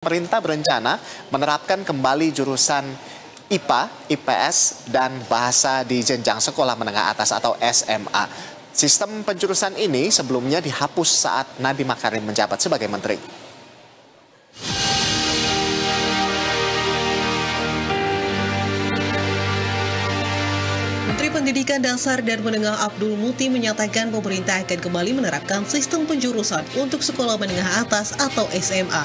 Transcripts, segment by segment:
Pemerintah berencana menerapkan kembali jurusan IPA, IPS, dan Bahasa di jenjang sekolah menengah atas atau SMA. Sistem penjurusan ini sebelumnya dihapus saat Nadiem Makarim menjabat sebagai menteri. Menteri Pendidikan Dasar dan Menengah Abdul Muti menyatakan pemerintah akan kembali menerapkan sistem penjurusan untuk sekolah menengah atas atau SMA.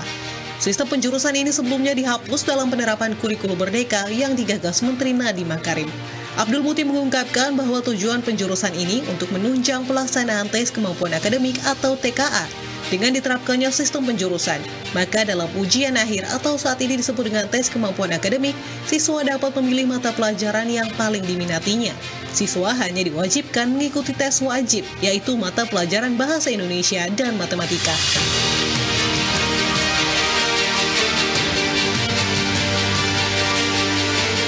Sistem penjurusan ini sebelumnya dihapus dalam penerapan kurikulum merdeka yang digagas Menteri Nadiem Makarim. Abdul Muti mengungkapkan bahwa tujuan penjurusan ini untuk menunjang pelaksanaan tes kemampuan akademik atau TKA. Dengan diterapkannya sistem penjurusan, maka dalam ujian akhir atau saat ini disebut dengan tes kemampuan akademik, siswa dapat memilih mata pelajaran yang paling diminatinya. Siswa hanya diwajibkan mengikuti tes wajib, yaitu mata pelajaran bahasa Indonesia dan matematika.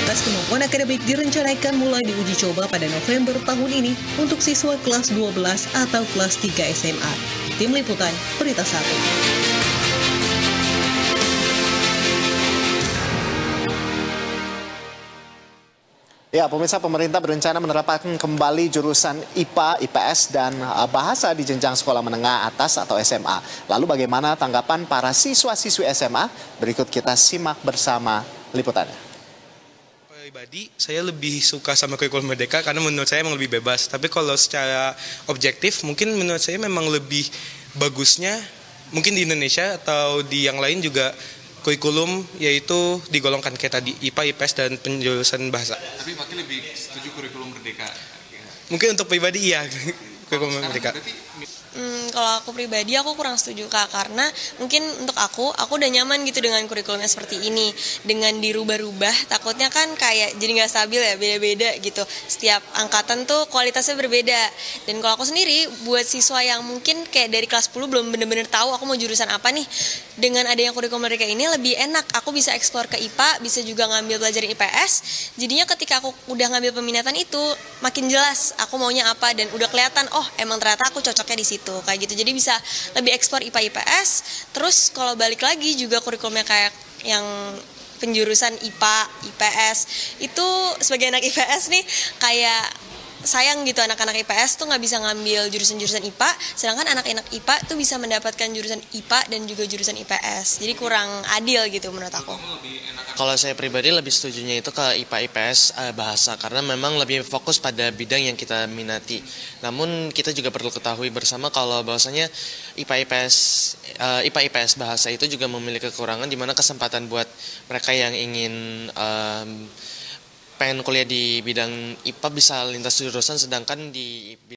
Tes kemampuan akademik direncanakan mulai diuji coba pada November tahun ini untuk siswa kelas 12 atau kelas 3 SMA. Tim Liputan, Berita 1. Ya, pemirsa, pemerintah berencana menerapkan kembali jurusan IPA, IPS, dan Bahasa di jenjang sekolah menengah atas atau SMA. Lalu bagaimana tanggapan para siswa-siswi SMA? Berikut kita simak bersama liputannya. Pribadi, saya lebih suka sama kurikulum merdeka karena menurut saya memang lebih bebas. Tapi kalau secara objektif, mungkin menurut saya memang lebih bagusnya, mungkin di Indonesia atau di yang lain juga kurikulum yaitu digolongkan kayak tadi IPA, IPS, dan penjurusan bahasa. Tapi makin lebih setuju kurikulum merdeka. Mungkin untuk pribadi iya, kurikulum merdeka. Kalau aku pribadi aku kurang setuju Kak, karena mungkin untuk aku udah nyaman gitu dengan kurikulumnya seperti ini. Dengan dirubah-rubah takutnya kan kayak jadi nggak stabil ya, beda-beda gitu. Setiap angkatan tuh kualitasnya berbeda. Dan kalau aku sendiri buat siswa yang mungkin kayak dari kelas 10 belum bener-bener tahu aku mau jurusan apa nih, dengan adanya kurikulum mereka ini lebih enak. Aku bisa eksplor ke IPA, bisa juga ngambil pelajaran IPS. Jadinya ketika aku udah ngambil peminatan itu makin jelas aku maunya apa dan udah kelihatan oh emang ternyata aku cocoknya di situ. Kayak gitu, jadi bisa lebih eksplor IPA IPS. Terus kalau balik lagi juga kurikulumnya kayak yang penjurusan IPA IPS itu sebagai anak IPS nih kayak sayang gitu, anak-anak IPS tuh nggak bisa ngambil jurusan-jurusan IPA, sedangkan anak-anak IPA tuh bisa mendapatkan jurusan IPA dan juga jurusan IPS. Jadi kurang adil gitu menurut aku. Kalau saya pribadi lebih setujunya itu ke IPA IPS bahasa karena memang lebih fokus pada bidang yang kita minati. Namun kita juga perlu ketahui bersama kalau bahwasanya IPA IPS bahasa itu juga memiliki kekurangan di mana kesempatan buat mereka yang ingin pengen kuliah di bidang IPA bisa lintas jurusan, sedangkan di